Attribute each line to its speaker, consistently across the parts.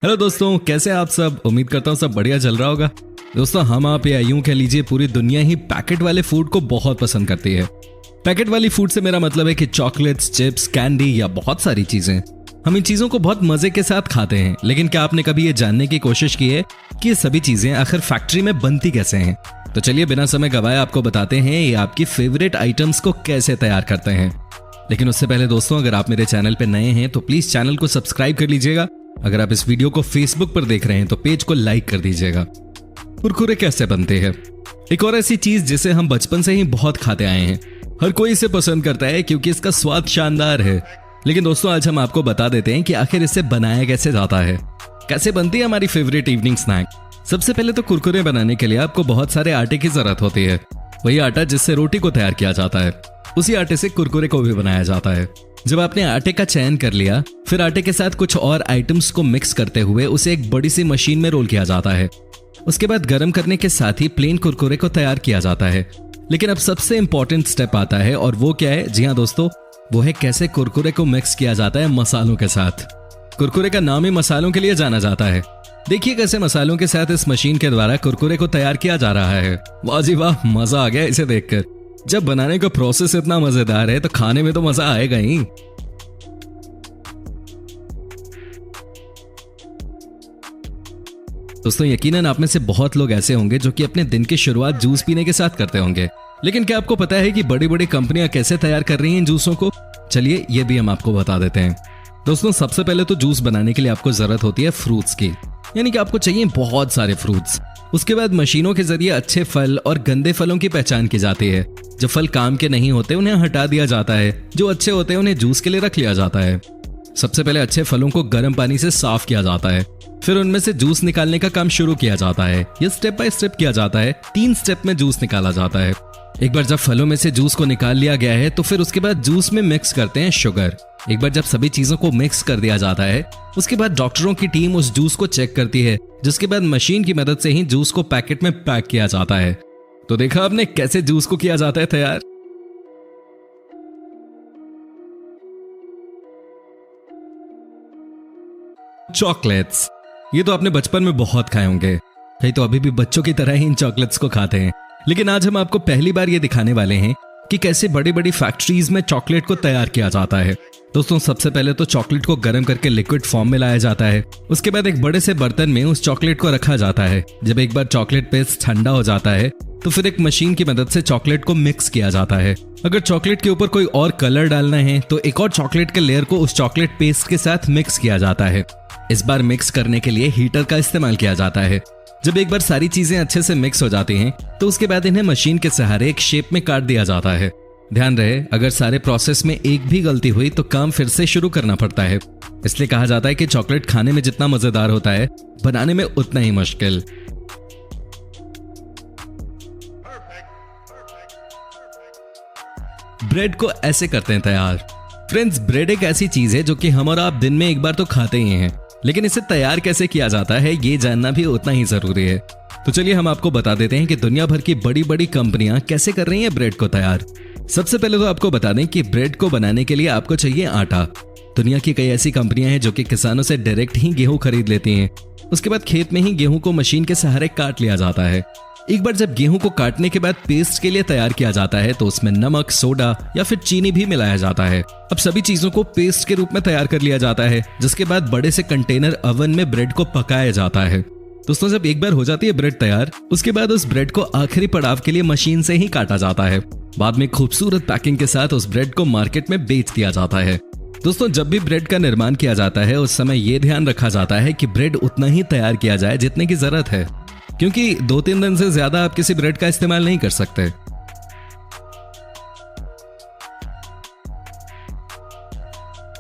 Speaker 1: Hello दोस्तों, कैसे हैं आप सब। उम्मीद करता हूँ सब बढ़िया चल रहा होगा। दोस्तों हम आप या यूं कह लीजिए पूरी दुनिया ही पैकेट वाले फूड को बहुत पसंद करती है। पैकेट वाली फूड से मेरा मतलब है कि चॉकलेट्स, चिप्स, कैंडी या बहुत सारी चीजें। हम इन चीजों को बहुत मजे के साथ खाते हैं, लेकिन क्या आपने कभी ये जानने की कोशिश की है कि ये सभी चीजें आखिर फैक्ट्री में बनती कैसे हैं। तो चलिए बिना समय गवाए आपको बताते हैं ये आपकी फेवरेट आइटम्स को कैसे तैयार करते हैं। लेकिन उससे पहले दोस्तों, अगर आप मेरे चैनल पे नए हैं तो प्लीज चैनल को सब्सक्राइब कर लीजिएगा। अगर आप इस वीडियो को फेसबुक पर देख रहे हैं तो पेज को लाइक कर दीजिएगा। कुरकुरे कैसे बनते हैं, एक और ऐसी चीज जिसे हम बचपन से ही बहुत खाते आए हैं। हर कोई इसे पसंद करता है क्योंकि इसका स्वाद शानदार है। लेकिन दोस्तों आज हम आपको बता देते हैं कि आखिर इसे बनाया कैसे जाता है, कैसे बनती है हमारी फेवरेट इवनिंग स्नैक। सबसे पहले तो कुरकुरे बनाने के लिए आपको बहुत सारे आटे की जरूरत होती है। वही आटा जिससे रोटी को तैयार किया जाता है, उसी आटे से कुरकुरे को भी बनाया जाता है। जब आपने आटे का चयन कर लिया, फिर आटे के साथ कुछ और आइटम्स को मिक्स करते हुए उसे एक बड़ी सी मशीन में रोल किया जाता है। उसके बाद गर्म करने के साथ ही प्लेन कुरकुरे को तैयार किया जाता है। लेकिन अब सबसे इंपॉर्टेंट स्टेप आता है, और वो क्या है? जी हाँ दोस्तों, वो है कैसे कुरकुरे को मिक्स किया जाता है मसालों के साथ। कुरकुरे का नाम ही मसालों के लिए जाना जाता है। देखिए कैसे मसालों के साथ इस मशीन के द्वारा कुरकुरे को तैयार किया जा रहा है। वाह जी वाह, मजा आ गया इसे देखकर। जब बनाने का प्रोसेस इतना मजेदार है तो खाने में तो मजा आएगा ही। दोस्तों यकीनन आप में से बहुत लोग ऐसे होंगे जो कि अपने दिन की शुरुआत जूस पीने के साथ करते होंगे। लेकिन क्या आपको पता है कि बड़ी बड़ी कंपनियां कैसे तैयार कर रही हैं इन जूसों को? चलिए ये भी हम आपको बता देते हैं। दोस्तों सबसे पहले तो जूस बनाने के लिए आपको जरूरत होती है फ्रूट्स की, यानी कि आपको चाहिए बहुत सारे फ्रूट्स। उसके बाद मशीनों के जरिए अच्छे फल और गंदे फलों की पहचान की जाती है। जो फल काम के नहीं होते उन्हें हटा दिया जाता है, जो अच्छे होते हैं उन्हें जूस के लिए रख लिया जाता है। सबसे पहले अच्छे फलों को गर्म पानी से साफ किया जाता है, फिर उनमें से जूस निकालने का काम शुरू किया जाता है। यह स्टेप बाय स्टेप किया जाता है। 3 स्टेप में जूस निकाला जाता है। एक बार जब फलों में से जूस को निकाल लिया गया है तो फिर उसके बाद जूस में मिक्स करते हैं शुगर। एक बार जब सभी चीजों को मिक्स कर दिया जाता है, उसके बाद डॉक्टरों की टीम उस जूस को चेक करती है, जिसके बाद मशीन की मदद से ही जूस को पैकेट में पैक किया जाता है। तो देखा आपने कैसे जूस को किया जाता है तैयार। चॉकलेट्स, ये तो आपने बचपन में बहुत खाए होंगे। कई तो अभी भी बच्चों की तरह ही इन चॉकलेट्स को खाते हैं। लेकिन आज हम आपको पहली बार ये दिखाने वाले हैं कि कैसे बड़ी बड़ी फैक्ट्रीज में चॉकलेट को तैयार किया जाता है। दोस्तों सबसे पहले तो चॉकलेट को गर्म करके लिक्विड फॉर्म में लाया जाता है। उसके बाद एक बड़े से बर्तन में उस चॉकलेट को रखा जाता है। जब एक बार चॉकलेट पेस्ट ठंडा हो जाता है तो फिर एक मशीन की मदद से चॉकलेट को मिक्स किया जाता है। अगर चॉकलेट के ऊपर कोई और कलर डालना है तो एक और चॉकलेट के लेयर को उस चॉकलेट पेस्ट के साथ मिक्स किया जाता है। इस बार मिक्स करने के लिए हीटर का इस्तेमाल किया जाता है। जब एक बार सारी चीजें अच्छे से मिक्स हो जाती हैं तो उसके बाद इन्हें मशीन के सहारे एक शेप में काट दिया जाता है। ध्यान रहे, अगर सारे प्रोसेस में एक भी गलती हुई तो काम फिर से शुरू करना पड़ता है। इसलिए कहा जाता है कि चॉकलेट खाने में जितना मजेदार होता है, बनाने में उतना ही मुश्किल। ब्रेड को ऐसे करते हैं तैयार। फ्रेंड्स, ब्रेड एक ऐसी चीज है जो कि हम और आप दिन में एक बार तो खाते ही हैं, लेकिन इसे तैयार कैसे किया जाता है ये जानना भी उतना ही जरूरी है। तो चलिए हम आपको बता देते हैं कि दुनिया भर की बड़ी बड़ी कंपनियां कैसे कर रही हैं ब्रेड को तैयार। सबसे पहले तो आपको बता दें कि ब्रेड को बनाने के लिए आपको चाहिए आटा। दुनिया की कई ऐसी कंपनियां हैं जो कि किसानों से डायरेक्ट ही गेहूं खरीद लेती हैं। उसके बाद खेत में ही गेहूं को मशीन के सहारे काट लिया जाता है। एक बार जब गेहूं को काटने के बाद पेस्ट के लिए तैयार किया जाता है तो उसमें नमक, सोडा या फिर चीनी भी मिलाया जाता है। अब सभी चीजों को पेस्ट के रूप में तैयार कर लिया जाता है, जिसके बाद बड़े से कंटेनर ओवन में ब्रेड को पकाया जाता है। दोस्तों जब एक बार हो जाती है ब्रेड तैयार, उसके बाद उस ब्रेड को आखिरी पड़ाव के लिए मशीन से ही काटा जाता है। बाद में खूबसूरत पैकिंग के साथ उस ब्रेड को मार्केट में बेच दिया जाता है। दोस्तों जब भी ब्रेड का निर्माण किया जाता है उस समय यह ध्यान रखा जाता है कि ब्रेड उतना ही तैयार किया जाए जितने की जरूरत है, क्योंकि 2-3 दिन से ज्यादा आप किसी ब्रेड का इस्तेमाल नहीं कर सकते।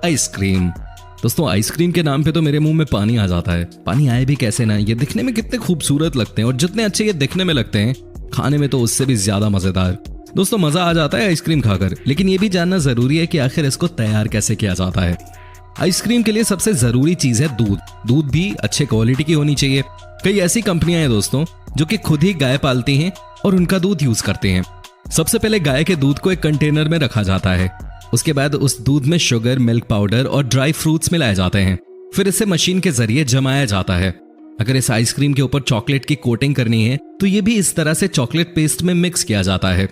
Speaker 1: आइसक्रीम, दोस्तों आइसक्रीम के नाम पे तो मेरे मुंह में पानी आ जाता है। पानी आए भी कैसे ना, ये दिखने में कितने खूबसूरत लगते हैं, और जितने अच्छे ये दिखने में लगते हैं खाने में तो उससे भी ज्यादा मजेदार। दोस्तों मजा आ जाता है आइसक्रीम खाकर, लेकिन ये भी जानना जरूरी है कि आखिर इसको तैयार कैसे किया जाता है। आइसक्रीम के लिए सबसे जरूरी चीज है दूध। दूध भी अच्छे क्वालिटी की होनी चाहिए। कई ऐसी कंपनियां हैं दोस्तों जो कि खुद ही गाय पालती हैं और उनका दूध यूज करते हैं। सबसे पहले गाय के दूध को एक कंटेनर में रखा जाता है। उसके बाद उस दूध में शुगर, मिल्क पाउडर और ड्राई फ्रूट्स मिलाए जाते हैं। फिर इसे मशीन के जरिए जमाया जाता है। अगर इस आइसक्रीम के ऊपर चॉकलेट की कोटिंग करनी है तो ये भी इस तरह से चॉकलेट पेस्ट में मिक्स किया जाता है।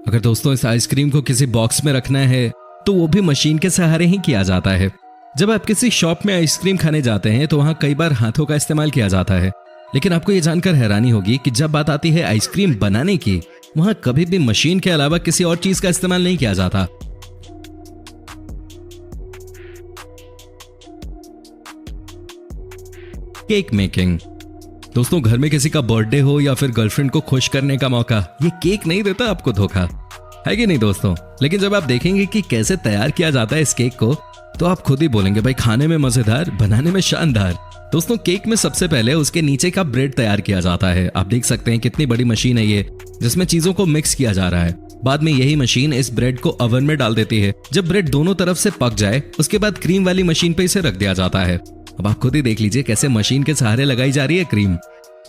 Speaker 1: अगर दोस्तों इस आइसक्रीम को किसी बॉक्स में रखना है तो वो भी मशीन के सहारे ही किया जाता है। जब आप किसी शॉप में आइसक्रीम खाने जाते हैं तो वहां कई बार हाथों का इस्तेमाल किया जाता है, लेकिन आपको ये जानकर हैरानी होगी कि जब बात आती है आइसक्रीम बनाने की, वहां कभी भी मशीन के अलावा किसी और चीज का इस्तेमाल नहीं किया जाता। Cake making. दोस्तों घर में किसी का बर्थडे हो या फिर गर्लफ्रेंड को खुश करने का मौका, ये केक नहीं देता आपको धोखा, है कि नहीं दोस्तों? लेकिन जब आप देखेंगे कि कैसे तैयार किया जाता है इस केक को, तो आप खुद ही बोलेंगे भाई खाने में मजेदार, बनाने में शानदार। दोस्तों केक में सबसे पहले उसके नीचे का ब्रेड तैयार किया जाता है। आप देख सकते हैं कितनी बड़ी मशीन है ये, जिसमें चीजों को मिक्स किया जा रहा है। बाद में यही मशीन इस ब्रेड को ओवन में डाल देती है। जब ब्रेड दोनों तरफ से पक जाए उसके बाद क्रीम वाली मशीन पे इसे रख दिया जाता है। अब आप खुद ही देख लीजिए कैसे मशीन के सहारे लगाई जा रही है क्रीम।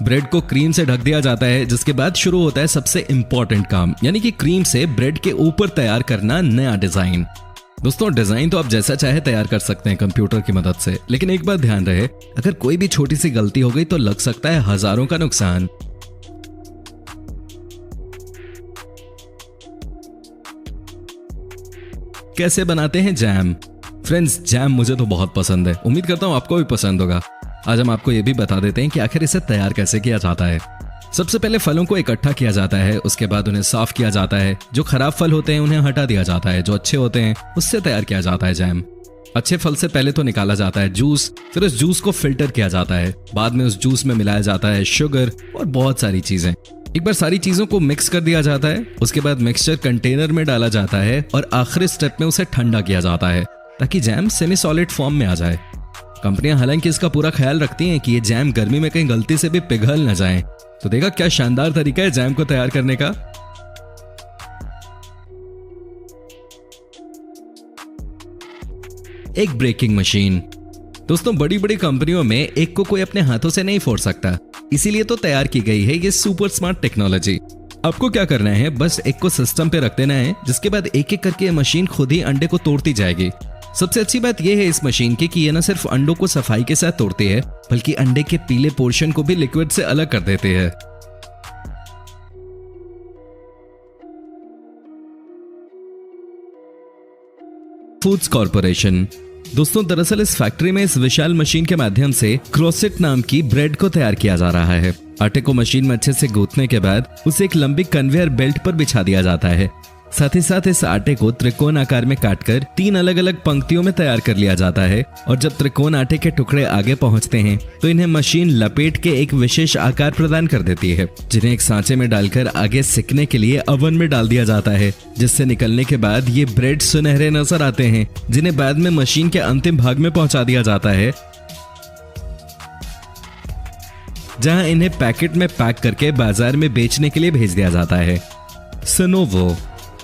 Speaker 1: ब्रेड को क्रीम से ढक दिया जाता है, जिसके बाद शुरू होता है सबसे इंपॉर्टेंट काम, यानी कि क्रीम से ब्रेड के ऊपर तैयार करना नया डिजाइन। दोस्तों डिजाइन तो आप जैसा चाहे तैयार कर सकते हैं कंप्यूटर की मदद से, लेकिन एक बात ध्यान रहे, अगर कोई भी छोटी सी गलती हो गई तो लग सकता है हजारों का नुकसान। कैसे बनाते हैं जैम? फ्रेंड्स जैम मुझे तो बहुत पसंद है, उम्मीद करता हूं आपको भी पसंद होगा। आज हम आपको ये भी बता देते हैं कि आखिर इसे तैयार कैसे किया जाता है। सबसे पहले फलों को इकट्ठा किया जाता है, उसके बाद उन्हें साफ किया जाता है। जो खराब फल होते हैं उन्हें हटा दिया जाता है, जो अच्छे होते हैं उससे तैयार किया जाता है जैम। अच्छे फल से पहले तो निकाला जाता है जूस, फिर उस जूस को फिल्टर किया जाता है, बाद में उस जूस में मिलाया जाता है शुगर और बहुत सारी चीजें। एक बार सारी चीजों को मिक्स कर दिया जाता है, उसके बाद मिक्सचर कंटेनर में डाला जाता है और आखिरी स्टेप में उसे ठंडा किया जाता है ताकि जैम सेमी सॉलिड फॉर्म में आ जाए। कंपनियां हालांकि इसका पूरा ख्याल रखती हैं कि ये जैम गर्मी में कहीं गलती से भी पिघल न जाए। तो देखा क्या शानदार तरीका है जैम को तैयार करने का। एक ब्रेकिंग मशीन। दोस्तों बड़ी बड़ी कंपनियों में एक को कोई अपने हाथों से नहीं फोड़ सकता, इसीलिए तो तैयार की गई है ये सुपर स्मार्ट टेक्नोलॉजी। आपको क्या करना है, बस एक को सिस्टम पे रख देना है, जिसके बाद एक एक करके मशीन खुद ही अंडे को तोड़ती जाएगी। सबसे अच्छी बात यह है इस मशीन की कि ये न सिर्फ अंडों को सफाई के साथ तोड़ती है, बल्कि अंडे के पीले पोर्शन को भी लिक्विड से अलग कर देती है। Foods corporation. दोस्तों दरअसल इस फैक्ट्री में इस विशाल मशीन के माध्यम से क्रोसेट नाम की ब्रेड को तैयार किया जा रहा है। आटे को मशीन में अच्छे से गूंथने के बाद उसे एक लंबी कन्वेयर बेल्ट पर बिछा दिया जाता है। साथ ही साथ इस आटे को त्रिकोण आकार में काटकर 3 अलग अलग पंक्तियों में तैयार कर लिया जाता है और जब त्रिकोण आटे के टुकड़े आगे पहुंचते हैं तो इन्हें मशीन लपेट के एक विशेष आकार प्रदान कर देती है, जिन्हें एक सांचे में डालकर आगे सिकने के लिए ओवन में डाल दिया जाता है, जिससे निकलने के बाद ये ब्रेड सुनहरे नजर आते हैं, जिन्हें बाद में मशीन के अंतिम भाग में पहुंचा दिया जाता है, जहां इन्हें पैकेट में पैक करके बाजार में बेचने के लिए भेज दिया जाता है। सनोवो।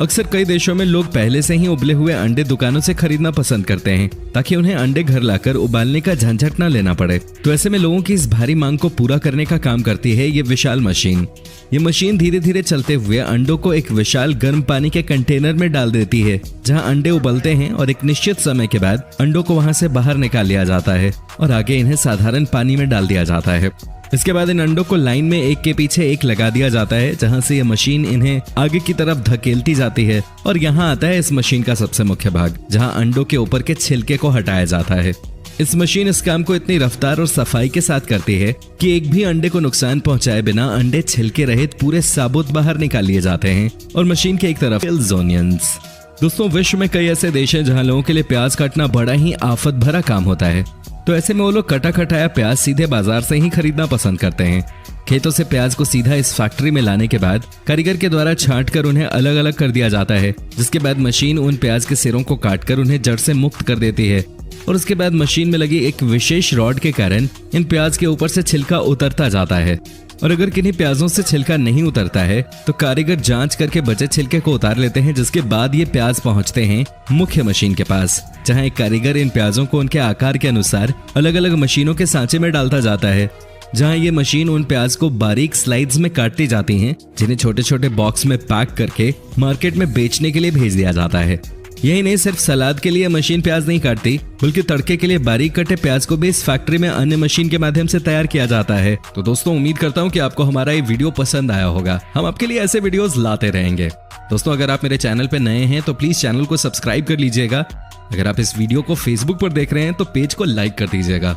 Speaker 1: अक्सर कई देशों में लोग पहले से ही उबले हुए अंडे दुकानों से खरीदना पसंद करते हैं ताकि उन्हें अंडे घर लाकर उबालने का झंझट न लेना पड़े। तो ऐसे में लोगों की इस भारी मांग को पूरा करने का काम करती है ये विशाल मशीन। ये मशीन धीरे धीरे चलते हुए अंडों को एक विशाल गर्म पानी के कंटेनर में डाल देती है, जहां अंडे उबलते हैं और एक निश्चित समय के बाद अंडों को वहां से बाहर निकाल लिया जाता है और आगे इन्हें साधारण पानी में डाल दिया जाता है। इसके बाद इन अंडों को लाइन में एक के पीछे एक लगा दिया जाता है, जहां से यह मशीन इन्हें आगे की तरफ धकेलती जाती है और यहाँ आता है इस मशीन का सबसे मुख्य भाग, जहां अंडों के ऊपर के छिलके को हटाया जाता है। इस मशीन इस काम को इतनी रफ्तार और सफाई के साथ करती है कि एक भी अंडे को नुकसान पहुंचाए बिना अंडे छिलके रहित पूरे साबुत बाहर निकाल लिए जाते हैं और मशीन के एक तरफ ऑनियंस। दोस्तों विश्व में कई ऐसे देश हैं जहां लोगों के लिए प्याज काटना बड़ा ही आफत भरा काम होता है, तो ऐसे में वो लोग कटा कटाया प्याज सीधे बाजार से ही खरीदना पसंद करते हैं। खेतों से प्याज को सीधा इस फैक्ट्री में लाने के बाद कारीगर के द्वारा छांट कर उन्हें अलग अलग कर दिया जाता है, जिसके बाद मशीन उन प्याज के सिरों को काटकर उन्हें जड़ से मुक्त कर देती है और उसके बाद मशीन में लगी एक विशेष रॉड के कारण इन प्याज के ऊपर से छिलका उतरता जाता है। और अगर किन्हीं प्याजों से छिलका नहीं उतरता है तो कारीगर जांच करके बचे छिलके को उतार लेते हैं, जिसके बाद ये प्याज पहुंचते हैं मुख्य मशीन के पास, जहां एक कारीगर इन प्याजों को उनके आकार के अनुसार अलग अलग मशीनों के सांचे में डालता जाता है, जहां ये मशीन उन प्याज को बारीक स्लाइड्स में काटती जाती हैं, जिन्हें छोटे छोटे बॉक्स में पैक करके मार्केट में बेचने के लिए भेज दिया जाता है। यही नहीं, सिर्फ सलाद के लिए मशीन प्याज नहीं काटती, बल्कि तड़के के लिए बारीक कटे प्याज को भी इस फैक्ट्री में अन्य मशीन के माध्यम से तैयार किया जाता है। तो दोस्तों, उम्मीद करता हूँ कि आपको हमारा ये वीडियो पसंद आया होगा। हम आपके लिए ऐसे वीडियोस लाते रहेंगे। दोस्तों, अगर आप मेरे चैनल पे नए हैं तो प्लीज चैनल को सब्सक्राइब कर लीजिएगा। अगर आप इस वीडियो को फेसबुक पर देख रहे हैं तो पेज को लाइक कर दीजिएगा।